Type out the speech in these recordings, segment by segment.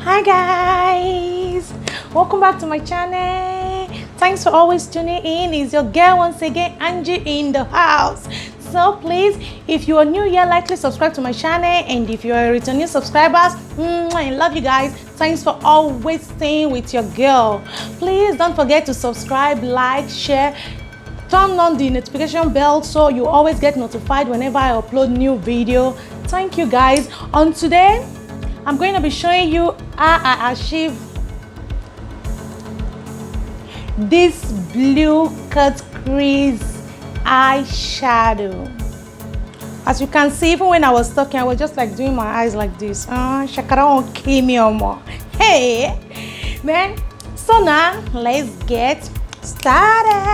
Hi guys, welcome back to my channel. Thanks for always tuning in. It's your girl once again, Angie in the house. So please, if you are new here, likely subscribe to my channel, and if you are a returning subscribers, I love you guys. Thanks for always staying with your girl. Please don't forget to subscribe, like, share, turn on the notification bell so you always get notified whenever I upload new video. Thank you guys. On today, I'm going to be showing you how I achieve this blue cut crease eyeshadow. As you can see, even when I was talking, I was just like doing my eyes like this. Shakara won't kill me or more. Hey, man. So now let's get started.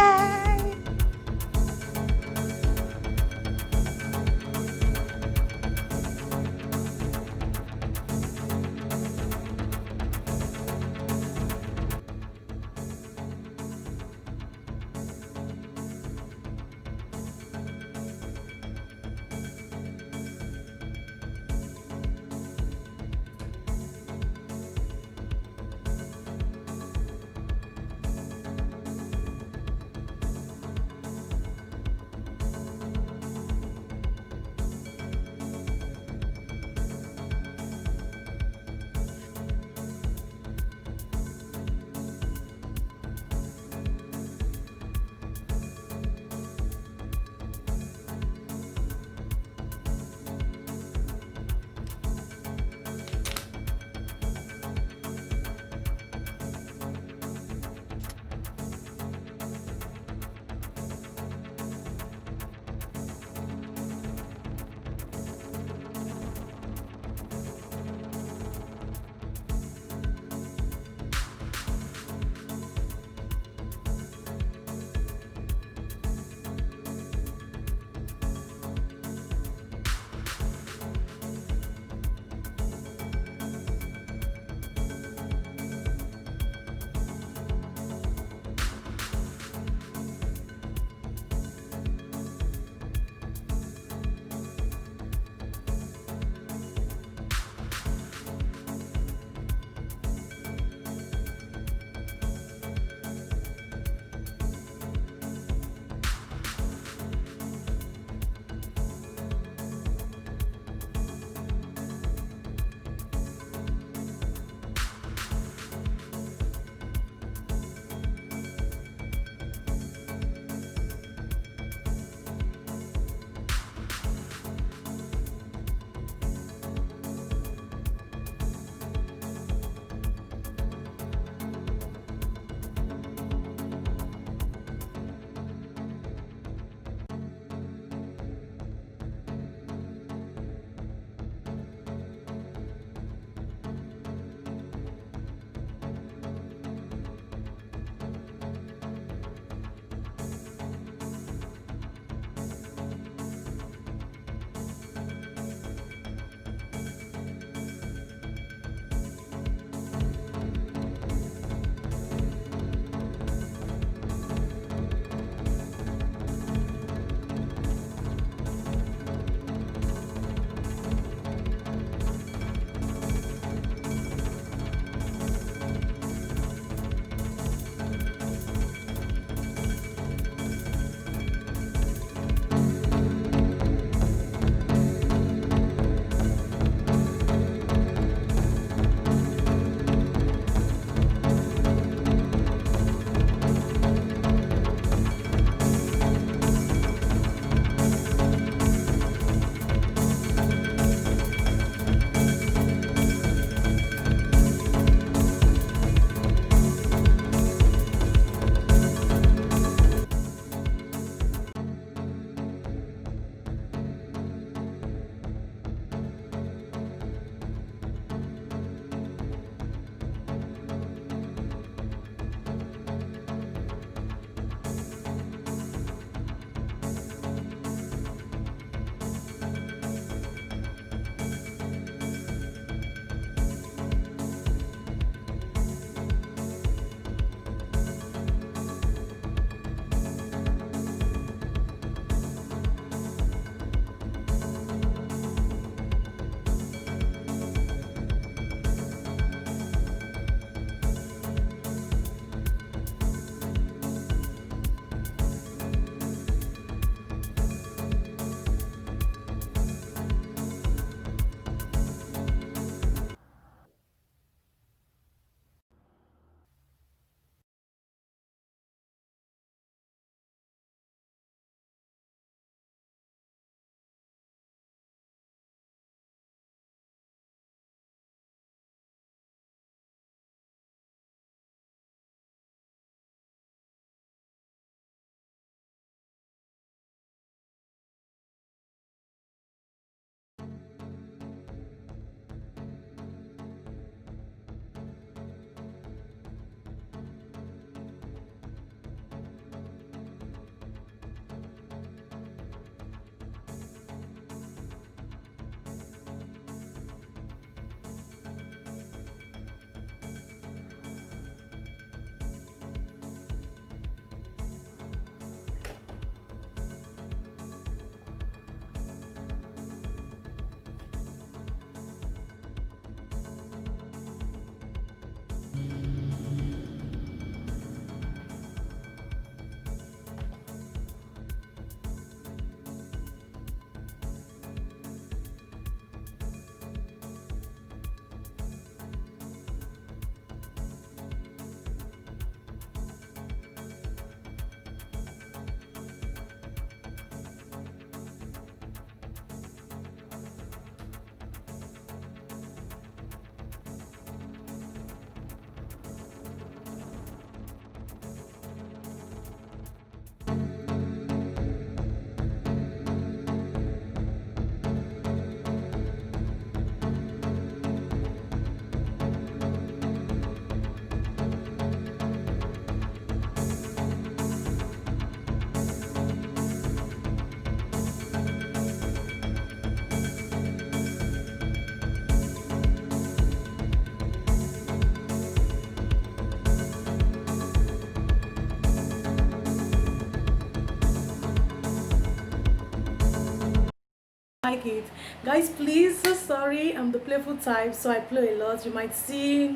like it. Guys, please, so sorry, I'm the playful type, so I play a lot. You might see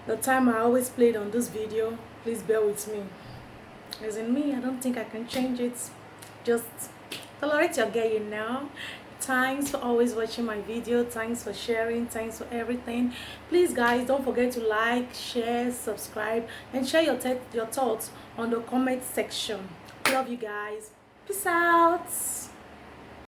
the time I always played on this video. Please bear with me. As in me, I don't think I can change it. Just tolerate your girl, you know. Thanks for always watching my video. Thanks for sharing. Thanks for everything. Please guys, don't forget to like, share, subscribe, and share your thoughts on the comment section. Love you guys. Peace out.